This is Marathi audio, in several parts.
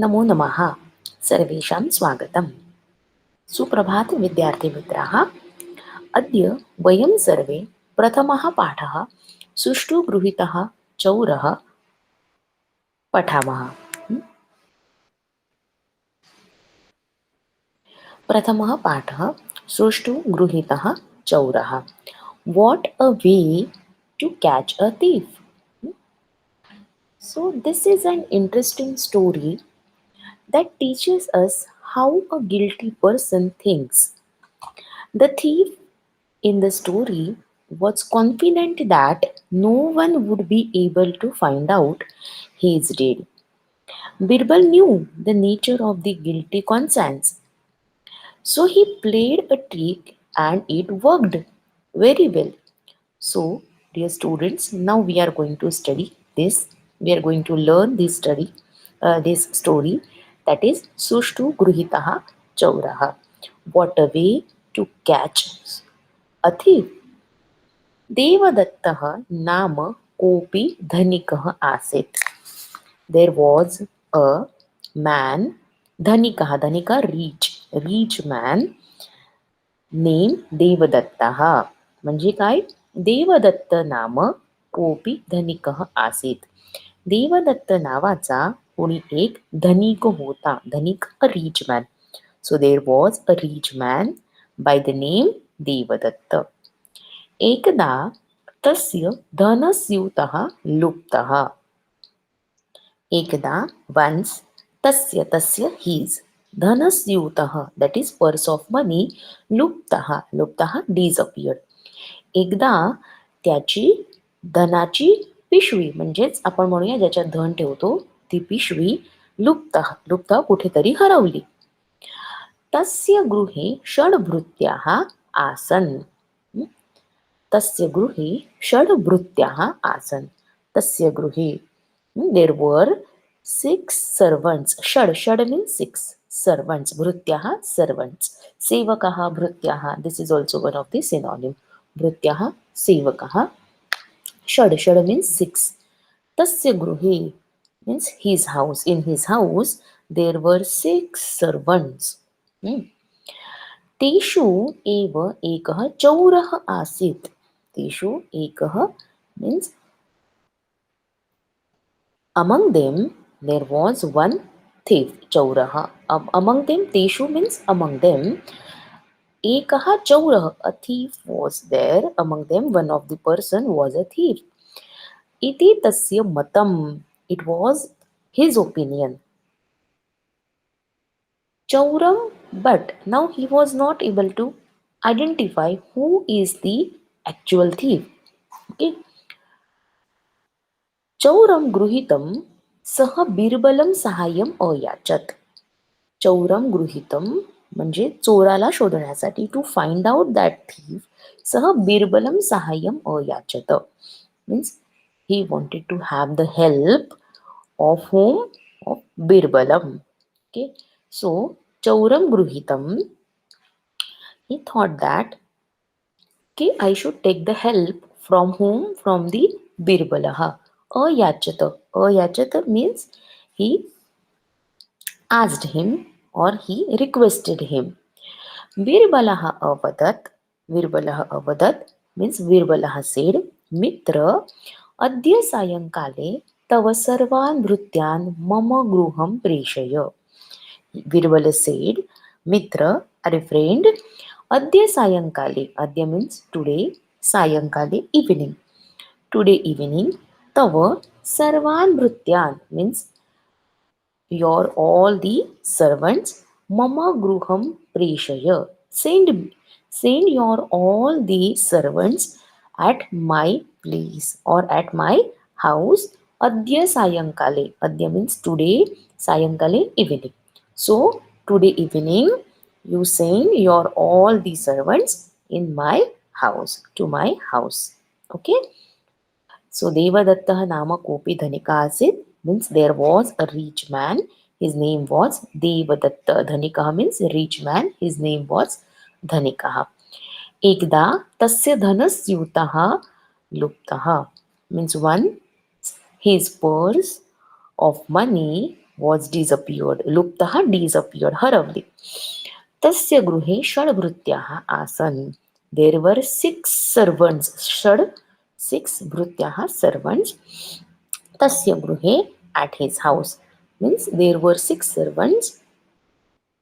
नमो नमः सर्वेषां स्वागतम्। सुप्रभात विद्यार्थिमित्राः। अद्य वयं सर्वे प्रथमः पाठः सुष्ठु गृहीतः चौरः पठामः। प्रथमः पाठः सुष्ठु गृहीतः चौरः। What a way to catch a thief. So this is an interesting story that teaches us how a guilty person thinks. The thief in the story was confident that no one would be able to find out his deed. Birbal knew the nature of the guilty conscience, so he played a trick and it worked very well. So, dear students, now we are going to study this. We are going to learn this story, that is Sushtu Gruhitaha Chauraha. What a way to catch a thief. देवदत्तः नाम कोऽपि धनिकः आसीत्. There was a man, धनिकः, धनिकः rich man named देवदत्तः. म्हणजे काय? देवदत्त नाम कोऽपि धनिकः आसीत्. देवदत्त नावाचा कोणी एक धनिक होता. धनिक, a rich man. So there was a rich man by the name Devdatt. एकदा तस्य धनस्यूतः लुप्तः. एकदा once तस्य his धनस्यूतः, that is purse of money, लुप्तः disappeared. एकदा त्याची धनाची पिशवी, म्हणजेच आपण म्हणूया ज्याच्यात धन ठेवतो ती पिशवी लुप्त कुठेतरी हरवली. तस्य गृहे षड्भृत्याः आसन्. तस्य गृहे षड्भृत्याः आसन्. तस्य गृहे there were 6 servants. षड means 6 servants. भृत्याः servants. सेवकः भृत्याः, this is also one of the synonym. भृत्याः सेवकः. षड means 6. तस्य गृहे means his house. In his house there were 6 servants. तेषु एव एकः चौरः आसीत्. तेषु एकः means among them there was one thief. चौरः. Among them, तेषु means among them, एकः चौरः, a thief was there. Among them one of the person was a thief. इति तस्य मतम्, it was his opinion. Chauram, but now he was not able to identify who is the actual thief. Okay. चौरं गृहीतं सः बिरबलं साहाय्यम अयाचत. चौरम गृहीतम म्हणजे चोराला शोधण्यासाठी, to find out that thief, सह बिरबलम साहाय्यम अयाचत. Means he wanted to have the help of him, of बिरबलम. ओके, सो चौरम गृहीतम, he thought that okay, I should take the help from whom? From the Birbalah. Ayachata means he asked him or he requested him. Virbalah avadat means Virbalah said, Mitra, adya sayankale tava sarvan bhrutyan mama gruham preshaya. Virbala said, Mitra, our friend, adya sayankale, adya means today, sayankale evening. Today evening, tava sarvan bhrutyan means your all the servants, mama gruham preshaya, send your all the servants at my place or at my house. Adya sayankale, adya means today, sayankale evening. So today evening you send your all the servants in my house, to my house. Okay. So Devadattah nama kopi dhanika asit means there was a rich man. His name was Devadatta. Dhanika means rich man. His name was Dhanika. Ekda tasya dhanasyutaha luptaha means one, his purse of money was disappeared, लुप्तः डिसअपियर्ड, हरवली. तस्य गृहे षड्भृत्याः आसन्. देर वर 6 सर्वंट्स. षड् 6 भृत्याः सर्वंट्स. तस्य गृहे at his house means there were 6 servants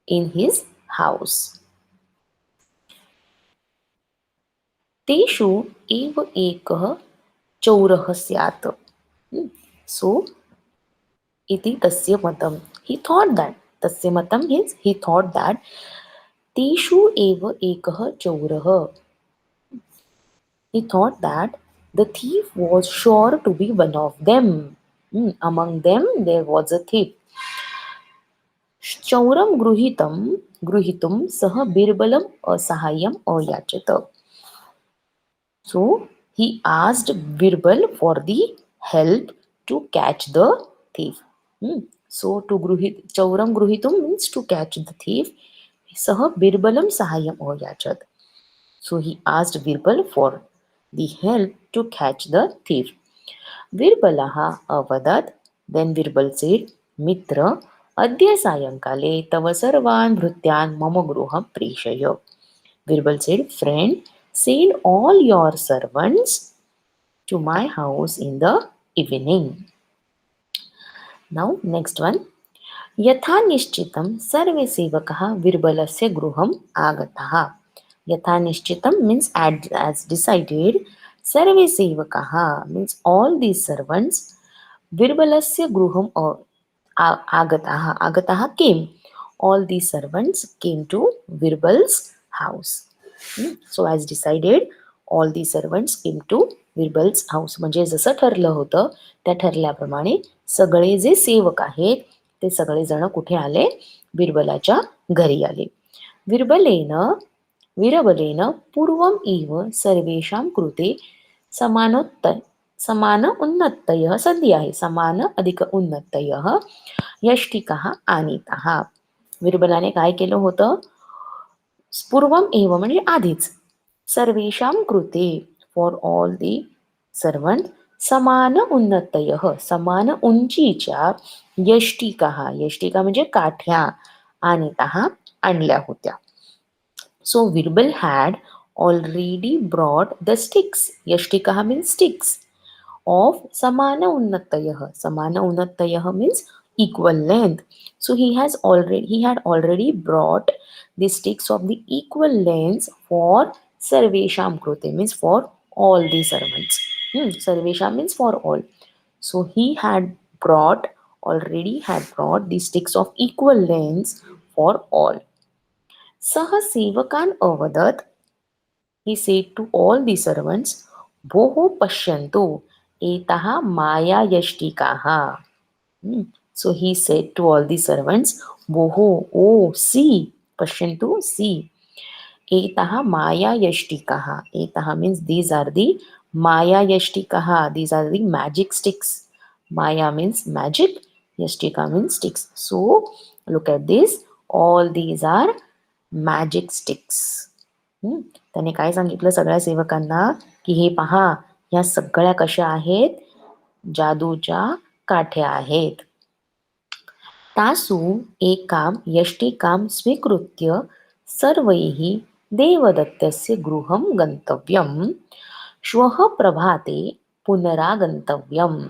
in his house. तेषु एव एकः चौरः स्यात्. So इति तस्य मतं. He thought that, तस्य मतं means he thought that तेषु एव एकः चौरः. He thought that the thief was sure to be one of them. Among them there was a thief. चौरं गृहीतुं सः बिर्बलम् असाहाय्यम् अयाचत. So he asked Birbal for the help to catch the thief. So to चौरं गृहीतुं means to catch the thief. सः बिर्बलं साहाय्यम् अयाचत. So he asked Birbal for the help to catch the thief. Birbalah avadat. Then Birbal said, Mitra, अद्य सायंकाले तव सर्वान् भृत्यान् मम गृहं प्रेषय. Birbal said, friend, send all your servants to my house in the evening. Now next one. यथा निश्चितं सर्वे सेवकाः बिर्बलस्य गृहम् आगताः. यथा निश्चितं means as decided. Survey सेवकाः means all these servants. बिर्बलस्य गृहम् आगताः. आगताः came. All these servants came to Birbal's house. So as decided, all these servants came to Birbal's house. म्हणजे जसं ठरलं होतं त्या ठरल्याप्रमाणे सगळे जे सेवक आहेत ते सगळे जण कुठे आले? बिरबलाच्या घरी आले. विरबलेन पूर्वम इव सर्वेषां कृते समान उन्नतयः संधी आहे. समान अधिक उन्नतयः यष्टिकाः आनीताः. बिरबलाने काय केलं होतं? पूर्वम एव म्हणजे आधीच. सर्वेषां कृते फॉर ऑल दी सर्वंट समान उन्नतयः समान उंचीच्या यष्टिकाः. यष्टिका म्हणजे काठ्या आनीताः आणल्या होत्या. So Birbal had already brought the sticks. Yashtikaha means sticks of samana unnatayah. Samana unnatayah means equal length. So he had already brought the sticks of the equal length for sarvesham krute means for all the servants. Sarvesham means for all. So he already had brought the sticks of equal length for all. सह सेवकान् अवदत्. He said to all the servants, भोः पश्यन्तु एताः मायायष्टिकाः. So he said to all the servants, भोः, oh, see, पश्यन्तु, see. एताः मायायष्टिकाः. एताः means these are the मायायष्टिकाः. These are the magic sticks. Maya means magic. Yashtika means sticks. So look at this. All these are magic sticks. त्याने काय सांगितलं सगळ्या सेवकांना की हे पहा ह्या सगळ्या कशा आहेत? जादूच्या काठ्या आहेत. तासु एकां यष्टिकां स्वीकृत्य सर्वैः देवदत्तस्य गृहं गन्तव्यम्. श्वः प्रभाते पुनरागन्तव्यम्.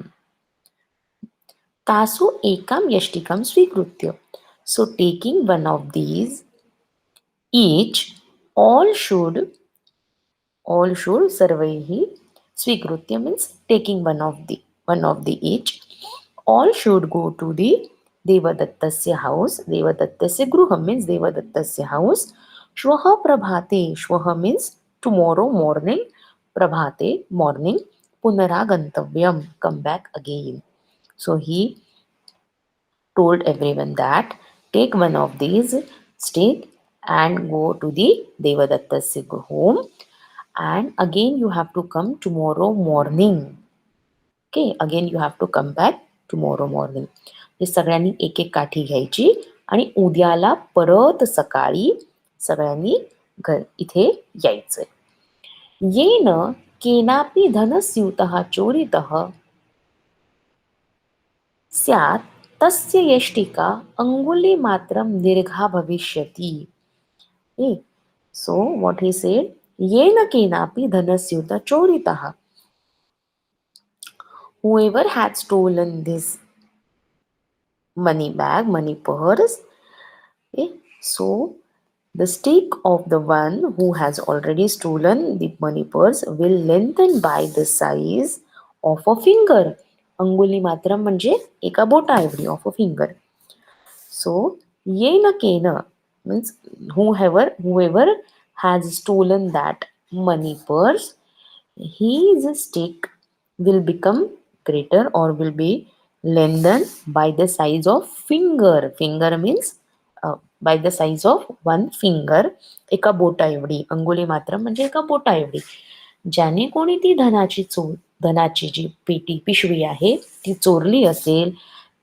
तासु एकां यष्टिकां स्वीकृत्य. So taking one of these each, all should सर्वैः स्वीकृत्य means taking one of the each. All should go to the देवदत्तस्य house. देवदत्तस्य गृहं means देवदत्तस्य house. श्वः प्रभाते. श्वः means tomorrow morning. प्रभाते morning. पुनरागन्तव्यम come back again. So he told everyone that take one of these stick and go to the Devadatta's home, and again you have to come tomorrow morning. Okay, again you have to come back tomorrow morning. हे सगळ्यांनी एक एक काठी घ्यायची आणि उद्याला परत सकाळी सगळ्यांनी इथे यायचंय. येन केनापि धनस्यूतः चोरितः स्यात् तस्य यष्टिका अंगुलीमात्रं दीर्घा भविष्यति. So what he said, येन केनापि धनस्यूत चोरितः. Whoever had stolen this money bag, money purse, okay, so the stick of the one who has already stolen the money purse will lengthen by the size of a finger. अंगुली मात्र म्हणजे एका बोटा एवढी ऑफ अ फिंगर. So येन केन means whoever has stolen that money purse, his stick will become greater or will be lengthened by the size of finger. Finger means by the size of one finger. एका बोटा एवढी. अंगुली मात्र म्हणजे एका बोटा एवढी. ज्याने कोणी ती धनाची जी पेटी पिशवी आहे ती चोरली असेल,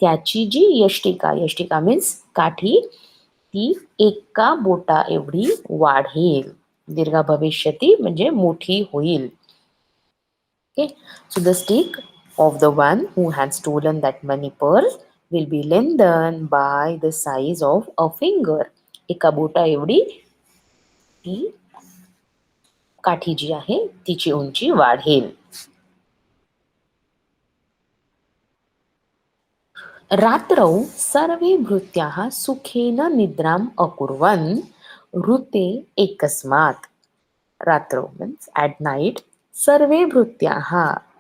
त्याची जी यष्टिका मीन्स काठी, ती एका बोटा एवढी वाढेल. दीर्घ भविष्यती म्हणजे मोठी होईल. Okay, so the stick of the one who had stolen that money purse will be lengthened by the size of a finger. एका बोटा एवढी ती काठी जी आहे तिची उंची वाढेल. रात्रौ सर्वे भृत्याः सुखेन निद्राम अकुर्वन् ऋते एकस्मात्. रात्रौ means at night, survey भृत्याः,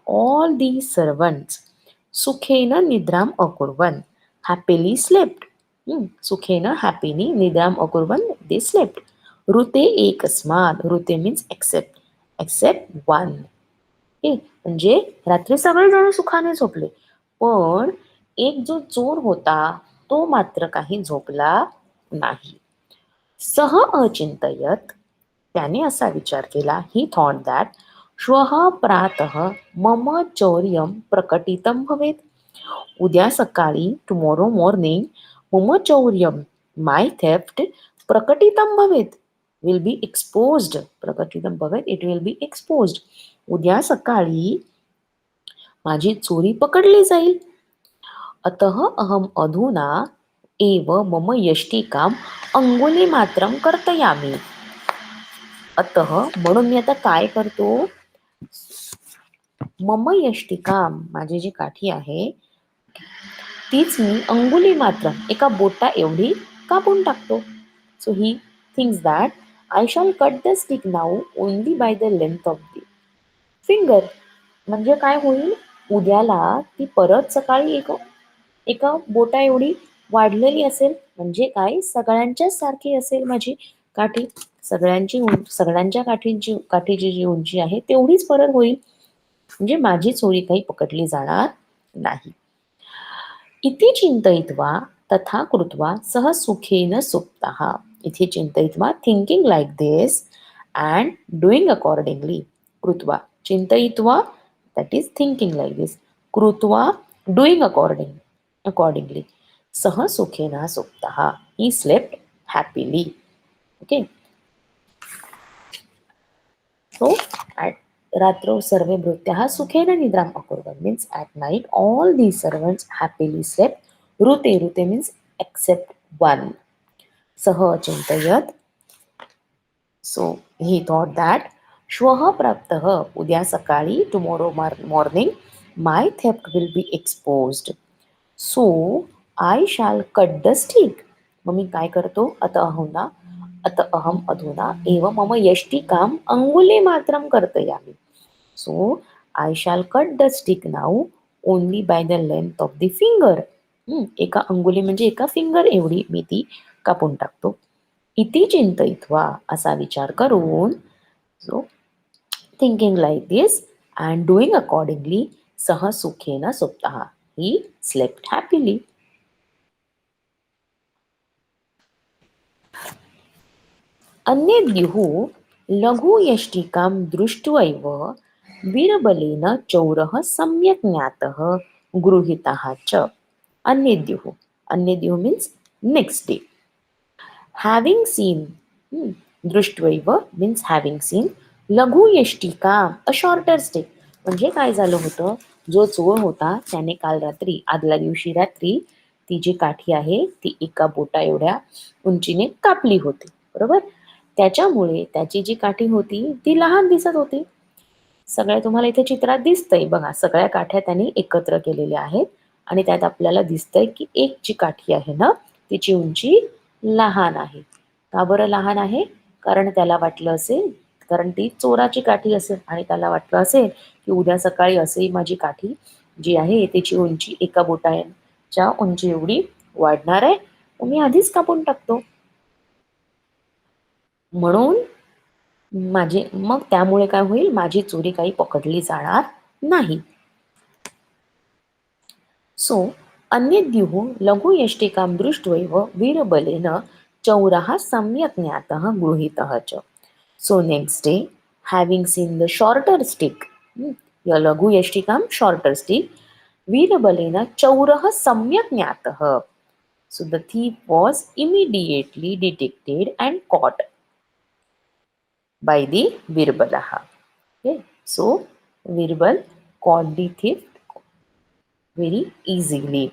all the servants, सुखेन निद्राम अकुर्वन्, happily slept. सुखेन happily निद्राम अकुर्वन्, they slept. ऋते एकस्मात्, ऋते means except one. म्हणजे रात्री सगळेजण सुखाने झोपले, पण एक जो चोर होता तो मात्र काही झोपला नाही. सह अचिंतयत, त्याने असा विचार केला, ही थॉट दॅट श्वः प्रातः मम चौर्यं प्रकटितं भवेत. उद्या सकाळी टुमॉरो मॉर्निंग मम चौर्यं, माय थेफ्ट, प्रकटितं भवेत, विल बी एक्सपोज्ड. प्रकटितं भवेत, इट विल बी एक्सपोज्ड. उद्या सकाळी माझी चोरी पकडली जाईल. अतः अहम अधुना एव मम यष्टिकाम अंगुलीमात्रम कर्तयामी. अतः म्हणून मी आता काय करतो, मम यष्टिकाम, माझी जी काठी आहे तीच मी अंगुलीमात्र एका बोटा एवढी कापून टाकतो. So he thinks that I shall cut the stick now only by the length of the finger. म्हणजे काय होईल, उद्याला ती परत सकाळी एका बोटा एवढी वाढलेली असेल. म्हणजे काय, सगळ्यांच्याच सारखी असेल माझी काठी. सगळ्यांच्या काठीची जी उंची आहे तेवढीच परत होईल. म्हणजे माझी चोरी काही पकडली जाणार नाही. इति चिंतयित्वा तथा कृत्वा सह सुखेन सुप्तः. इथे चिंतयित्वा, thinking like this and doing accordingly. कृत्वा, चिंतयित्वा, that is thinking like this. कृत्वा, doing accordingly. सह Sukhena सुप्तः, he slept happily. Okay, so at रात्रौ सर्वे भृत्याः सुखेन निद्राम अकुर्वन् means at night all these servants happily slept. ऋते means except one. सह चिंतयत, so he thought that श्वः प्रातः, उद्या सकाळी, tomorrow morning, my theft will be exposed. So I shall cut the stick. मग मी काय करतो, अत अहम अधुना एव मम यष्टिकाम अंगुली मात्रम कर्तयामि. So I shall cut the stick now only by the length of the finger. एका अंगुली म्हणजे एका फिंगर एवढी मी ती कापून टाकतो. इति चिंतयित्वा, असा विचार करून, so thinking like this and doing accordingly, सह सुखेन सुप्तः, ही स्लेप्ट हॅपीली. अन्यद्युः लघु यष्टिकां दृष्ट्वैव वीरबलेन चौरः सम्यक् ज्ञातः गृहीतः च. अन्यद्युः means next day. Having seen, दृष्ट्वैव मीन्स हॅव्हिंग सीन, लघु यष्टिका अ शॉर्टर स्टिक. म्हणजे काय झालं होतं, जो चोर होता त्याने काल रात्री, आदल्या दिवशी रात्री ती जी काठी आहे ती एका बोटा एवढ्या उंचीने कापली होती, बरोबर. त्याच्यामुळे त्याची जी काठी होती ती लहान दिसत होती. सगळ्या तुम्हाला इथे चित्रात दिसतंय बघा, सगळ्या काठ्या त्यांनी एकत्र केलेल्या आहेत आणि त्यात आपल्याला दिसतंय की एक जी काठी आहे ना, तिची उंची लहान आहे. का बरं लहान आहे? कारण त्याला वाटलं असेल, कारण ती चोराची काठी असेल आणि त्याला वाटलं असेल की उद्या सकाळी असेही माझी काठी जी आहे तिची उंची एका बोटाच्या उंची एवढी वाढणार आहे, तर मी आधीच कापून टाकतो. म्हणून मग त्यामुळे काय होईल, माझी चोरी काही पकडली जाणार नाही. सो अन्यद्युः लघुयष्टिकां दृष्ट्वैव वीरबलेन चौरः सम्यक् ज्ञातः गृहीतः च. So next day, having seen the shorter stick, your लघुयष्टिकां shorter stick, वीरबलेन चौरः सम्यक् ज्ञातः. So the thief was immediately detected and caught by the Virbalaha. Okay, so Virbal caught the thief very easily.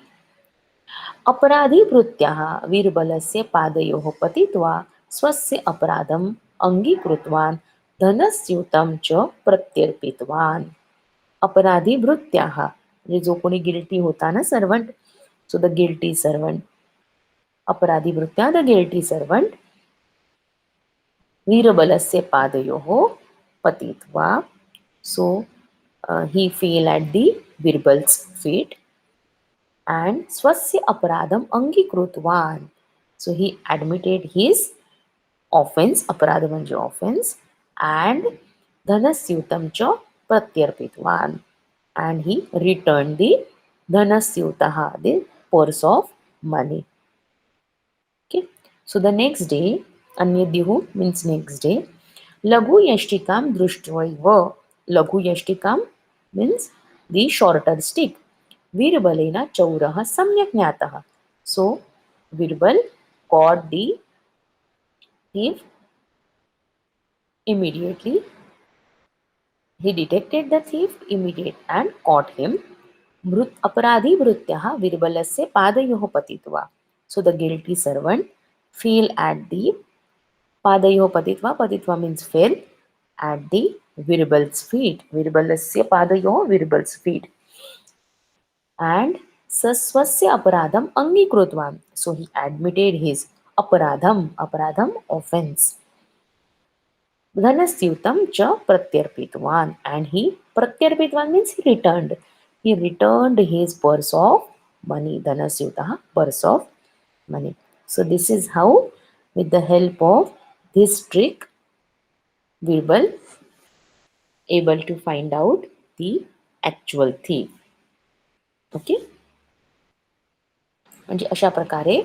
अपराधीभृत्यः वीरबलस्य पादयोः पतित्वा स्वस्य अपराधम् अङ्गीकृतवान् धनस्यूतं च प्रत्यर्पितवान्. अपराधीभृत्याः म्हणजे जो कोणी गिल्टी होता ना servant, so the guilty servant, अपराधीभृत्या द गिल्टी सर्वंट, वीरबलस्य पादयोः पतित्वा, so he fell at the Birbal's feet and swasya aparadam angikritvan. So he admitted his offense, aparada म्हणजे offense, and धनस्यूतं च प्रत्यर्पितवान, and he returned the धनस्यूतः, the purse of money. Okay, so the next day, अन्यद्युः means next day, लघु यष्टिकां दृष्ट्वैव, लघु यष्टिकां means the shorter stick, वीरबलेन चौरः सम्यक् ज्ञातः. So Virbal caught the thief immediately. He detected the thief immediate and caught him. अपराधी भृत्यः विरबलस्य पादयोः पतित्वा. So the guilty servant fell at the पादयोः पतित्वा, पतित्वा means fell at the Virbal's feet. विरबलस्य पादयोः, Virbal's feet. And स्वस्य अपराधम अंगीकृतवान. So he admitted his अपराधम offense. धनस्यूतं च प्रत्यर्पितवान, and he प्रत्यर्पितवान means he returned his purse of money. धनस्यूतः, purse of money. So this is how, with the help of this trick, Birbal able to find out the actual thief. Okay, म्हणजे अशा प्रकारे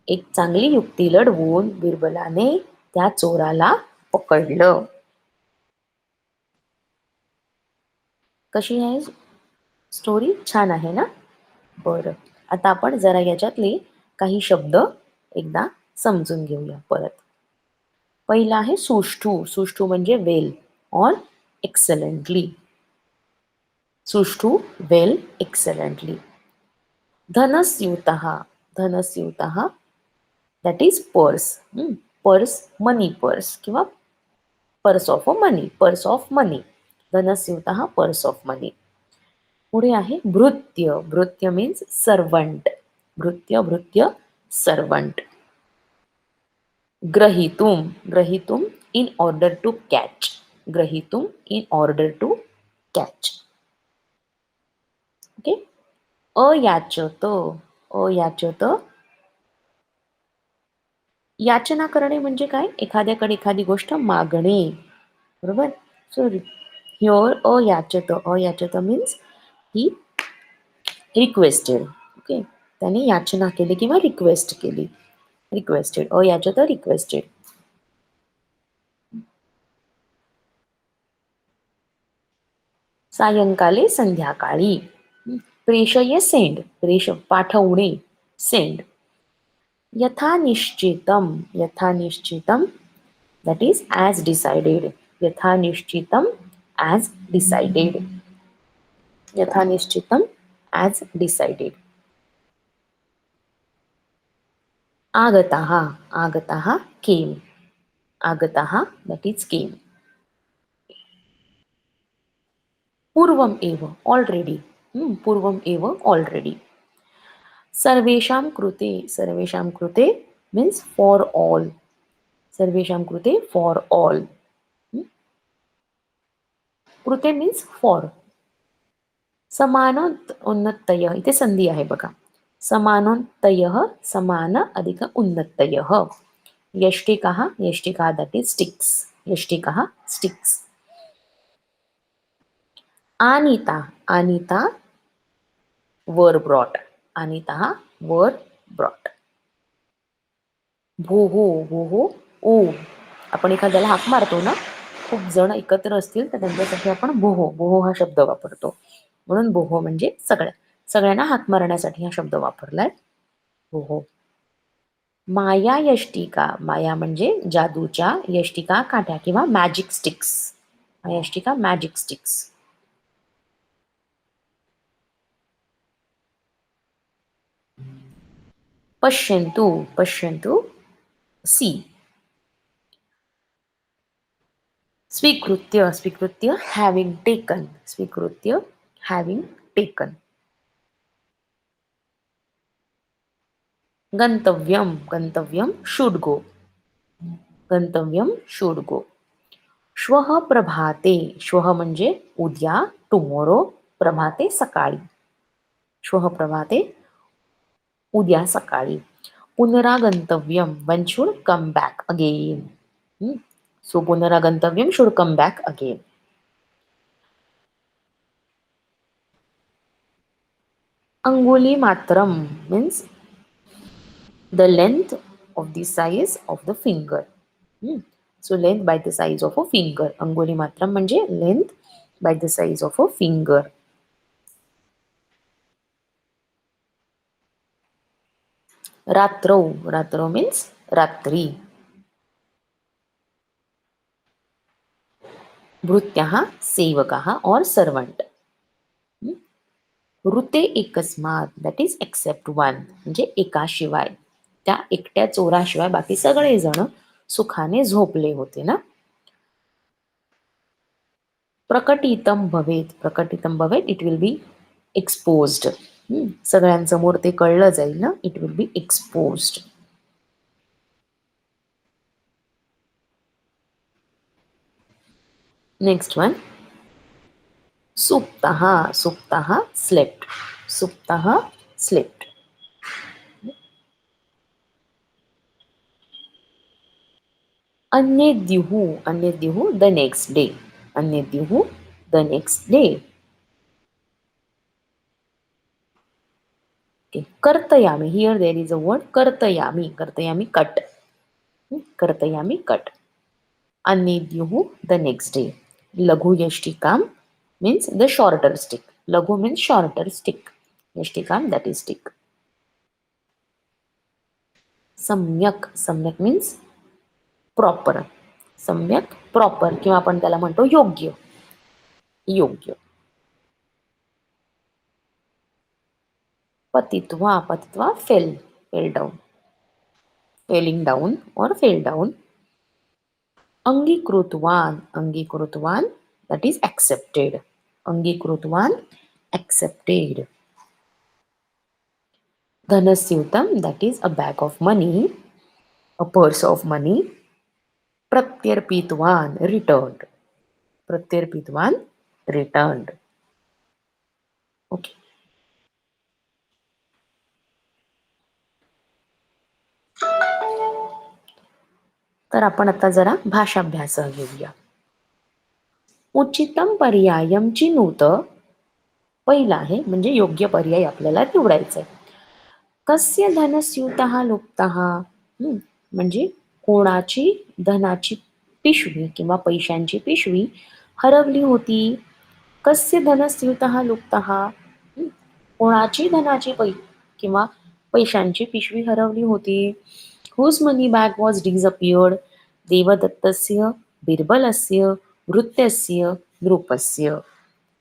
एक चांगली युक्ती लढवून बिरबलाने त्या चोराला पकडलं. कशी आहे स्टोरी? छान आहे ना? बरं, आता आपण जरा याच्यातले काही शब्द एकदा समजून घेऊया परत. पहिला आहे सुष्ठू. सुष्ठू म्हणजे वेल ऑर एक्सलंटली. सुष्ठू, वेल, एक्सलंटली. धनस्यूतः, धनस्यूतः that is purse. Purse, money purse किंवा purse of money, purse of money. धनस्यूतः, पर्स ऑफ मनी. पुढे आहे भृत्य. भृत्य मीन्स सर्वंट. भृत्य सर्वंट. ग्रहीतुम, ग्रहीतुम इन ऑर्डर टू कॅच. ग्रहीतुम in order to catch. Okay. अयाचत, अयाचत, याचना करणे म्हणजे काय? एखाद्याकडे एखादी गोष्ट मागणे, बरोबर. सो हिअर अयाचत, अयाचत मीन्स ही रिक्वेस्टेड. ओके, त्याने याचना केली किंवा रिक्वेस्ट केली. रिक्वेस्टेड, अयाचत, रिक्वेस्टेड. सायंकाले, संध्याकाळी. प्रेषय, सेंड. पाठवणे, सेंड. यथा निश्चितम, यथा निश्चितम that is as decided. यथा निश्चितम, as decided. यथा निश्चितम, as decided. आगताः, आगताः came, आगताः that is came. पूर्वम एव ऑलरेडी, पूर्वम एव ऑलरेडी. सर्वेषां कृते मीन्स फॉर ऑल, सर्वेषां कृते फॉर ऑल. कृते मीन्स फॉर. समानोन्नतय इथे संधी आहे बघा. समानोन्नतय, समान अधिक उन्नतयः. यष्टिकाः, यष्टिका दॅट इज स्टिक्स, यष्टिकाः स्टिक्स. आनीता, आनीता वर ब्रॉट, आनीता वर ब्रॉट. भोहो, भोहो ओ. आपण एखाद्याला हाक मारतो ना, खूप जण एकत्र असतील तर त्यांच्यासाठी आपण भोहो, भोहो हा शब्द वापरतो. म्हणून भोहो म्हणजे सगळ्यांना हाक मारण्यासाठी हा शब्द वापरलाय भोहो. माया यष्टिका, माया म्हणजे जादूच्या, यष्टिका काठ्या किंवा मॅजिक स्टिक्स, यष्टिका मॅजिक स्टिक्स. पश्यन्तु, पश्यन्तु सी. स्वीकृत्य, स्वीकृत्य हॅविंग टेकन, स्वीकृत्य हॅविंग टेकन. गंतव्यम, गंतव्यम शुड गो, गंतव्यम शुड गो. श्वः प्रभाते, श्वः म्हणजे उद्या, टुमोरो, प्रभाते सकाळी, श्वः प्रभाते उद्या सकाळी. पुनरागंतव्यम one should come back again. So पुनरागंतव्यम शुड कम बॅक अगेन. अंगुली मात्रम means the length of the size of the finger. So length by the size of a finger. अंगुली मात्रम म्हणजे length by the size of a finger. रात्रौ, रात्रौ means रात्री. भृत्याः सेवकाः और सर्वंट. ऋते एकस्मात दॅट इज एक्सेप्ट वन म्हणजे एकाशिवाय, त्या एकट्या चोराशिवाय बाकी सगळे जण सुखाने झोपले होते ना. प्रकटितम भवेत, प्रकटितम भवेत इट विल बी एक्सपोज्ड. सगळ्यांसमोर ते कळलं जाईल ना, it will be exposed. Next one. सुप्तः, सुप्तः स्लेप्ट, सुप्तः स्लेप्ट. अन्यद्युः, अन्यद्युः द नेक्स्ट डे, अन्यद्युः द नेक्स्ट डे. Okay. कर्तयामी, here there is a word कर्तयामी, कर्तयामी कट, कर्तयामी कट. अन्यद्युः द नेक्स्ट डे. लघु यष्टिकाम means the shorter stick. लघु means shorter stick. यष्टिकाम that is stick. सम्यक, सम्यक means प्रॉपर, सम्यक प्रॉपर किंवा आपण त्याला म्हणतो योग्य, योग्य. पतित्वा, पतित्वा fell, fell down, falling down और फेल डाऊन. अंगीकृतवान, अंगीकृतवान that is accepted, अंगीकृतवान accepted. धनस्यूतम that is a bag of money, a purse of money. प्रत्यर्पितवान returned, प्रत्यर्पितवान returned. Okay. तर आपण आता जरा भाषाभ्यास घेऊया. उचितम पर्यायम चिनुत, पहिला आहे म्हणजे योग्य पर्याय आपल्याला निवडायचा आहे. कस्य धनस्यूतः लुप्तः, म्हणजे कोणाची धनाची पिशवी किंवा पैशांची पिशवी हरवली होती. कस्य धनस्यूतः लुप्तः, कोणाची धनाची किंवा पैशांची पिशवी हरवली होती. Whose money bag was disappeared. देवदत्तस्य, बिरबलस्य, भृत्यस्य, नृपस्य.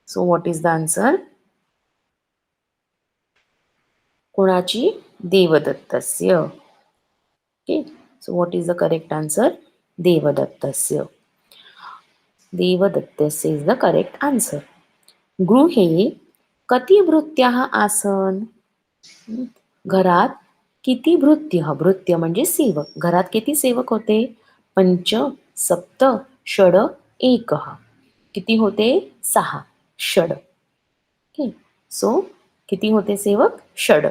So what is the answer? कोणाची? देवदत्तस्य. Okay, so what is the correct answer? Devadattasya. Devadattasya is the correct answer. गृहे कति भृत्याः आसन? घरात किती भृत्य? भृत्य म्हणजे सेवक. घरात किती सेवक होते? पंच, सप्त, षड, एकः. किती होते? 6. षड. ओके. सो किती होते सेवक? षड.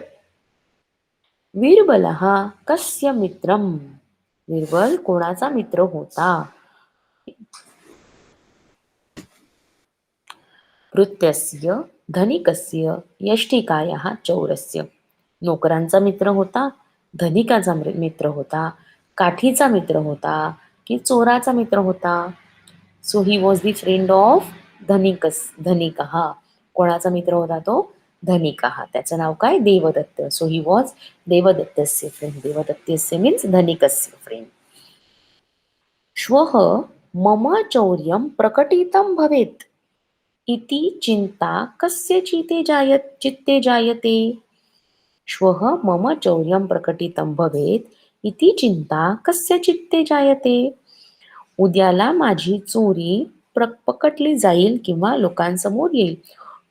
वीरबलः कस्य मित्रम? वीरबल कोणाचा मित्र होता? भृत्यस्य, धनिकस्य, यष्टिकायाः, चौरस्य. नोकरांचा मित्र होता, धनिकाचा मित्र होता, काठीचा मित्र होता की चोराचा मित्र होता? So he was the friend of धनिकः. कोणाचा मित्र होता तो? धनिकः. त्याचं नाव काय? देवदत्त. सो ही वॉज देवदत्तस्य फ्रेंड. देवदत्तस्य मीन्स धनिकस्य फ्रेंड. श्वः मम चौर्यं प्रकटितं भवेत् इति चिंता कस्य चित्ते जायते? श्वः मम चौर्यं प्रकटितं भवेत् इति चिंता कस्य चित्ते जायते? उद्याला माझी चोरी पकडली जाईल किंवा लोकांसमोर येईल.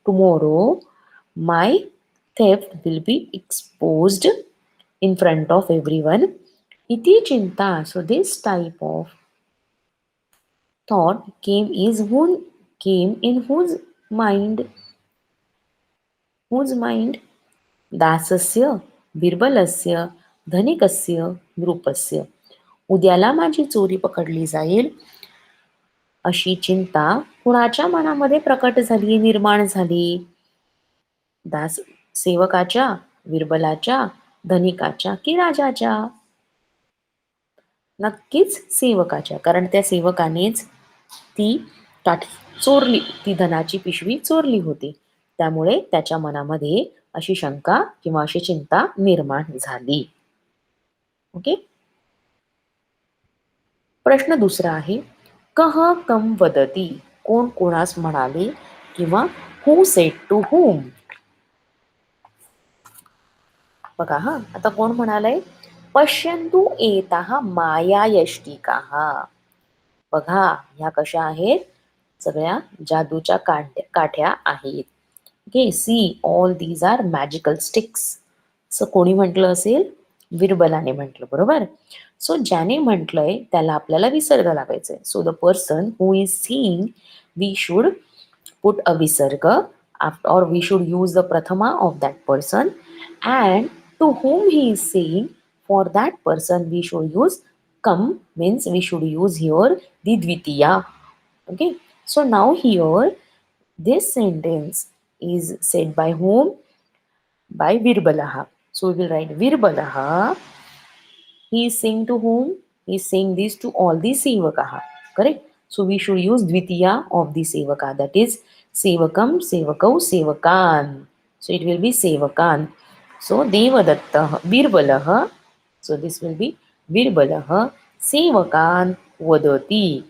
Tomorrow my theft will be exposed in front of everyone. Iti chinta. So this type of thought came in whose mind? Whose mind? दासस्य, बिरबलस्य, धनिकस्य, नृपस्य. उद्याला माझी चोरी पकडली जाईल अशी चिंता कुणाच्या मनामध्ये प्रकट झाली, निर्माण झाली? दास सेवकाच्या, बिरबलाच्या, धनिकाच्या की राजाच्या? नक्कीच सेवकाच्या, कारण त्या सेवकानेच ती काठी चोरली, ती धनाची पिशवी चोरली होती. त्यामुळे त्याच्या मनामध्ये अशी शंका किंवा अशी चिंता निर्माण झाली. ओके. प्रश्न दुसरा आहे, कह कम वदती? कोण कोणास म्हणाले किंवा हू सेड टू हुम? बघा हा, आता कोण म्हणालंय? पश्यन्तु एताः मायायष्टिकाः. बघा ह्या कशा आहेत? सगळ्या जादूच्या काठ्या आहेत. Okay. See all these are magical sticks. So कोणी म्हटलं असेल? विरबलाने म्हटलं, बरोबर. सो ज्याने म्हटलंय त्याला आपल्याला विसर्ग लावायचंय. So the person who is seeing, we should put a visarga after, or we should use the prathama of that person, and to whom he is saying, for that person we should use kam, means we should use here the dvitiya. Okay, so now here this sentence is said by whom? By Virbalaha. So we will write Virbalaha. He is saying to whom? He is saying this to all the sevakaha. Correct? So we should use dvitiya of the sevaka. That is sevakam, sevakau, sevakan. So it will be sevakan. So devadatta, Virbalaha. So this will be Virbalaha, sevakan, vadati.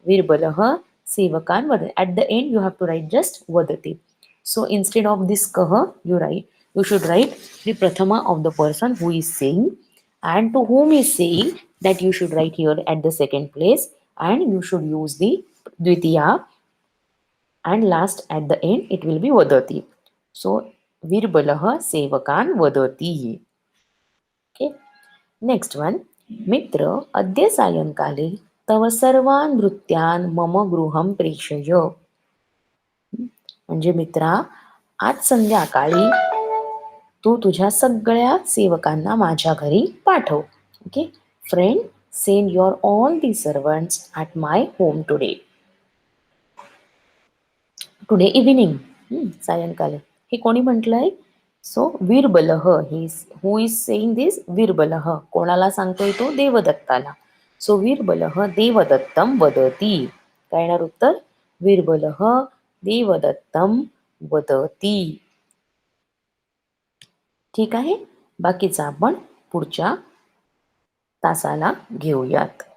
Virbalaha, sevakan, vadati. At the end you have to write just vadati. So instead of this kaha, you should write the prathama of the person who is saying, and to whom is saying, that you should write here at the second place, and you should use the dvitiya, and last at the end it will be vadati. So Virbalah sevakan vadati. Okay. Next one. मित्र अद्य सायंकाले तव सर्वान् नृत्यान् मम गृहं प्रेषय. म्हणजे मित्रा, आज संध्याकाळी तू तुझ्या सगळ्या सेवकांना माझ्या घरी पाठव. Okay. Friend, send your all the servants at my home today. Today evening, सायंकाळी. हे कोणी म्हटलंय? सो वीरबलह. हू इज सेईंग दिस? वीरबलह. कोणाला सांगतोय तो? देवदत्ताला. सो वीरबलह देवदत्तम वदती. काय येणार उत्तर? वीरबलह देवदत्तम वदती. ठीक आहे. बाकीचा आपण पुढच्या तासाला घेऊयात.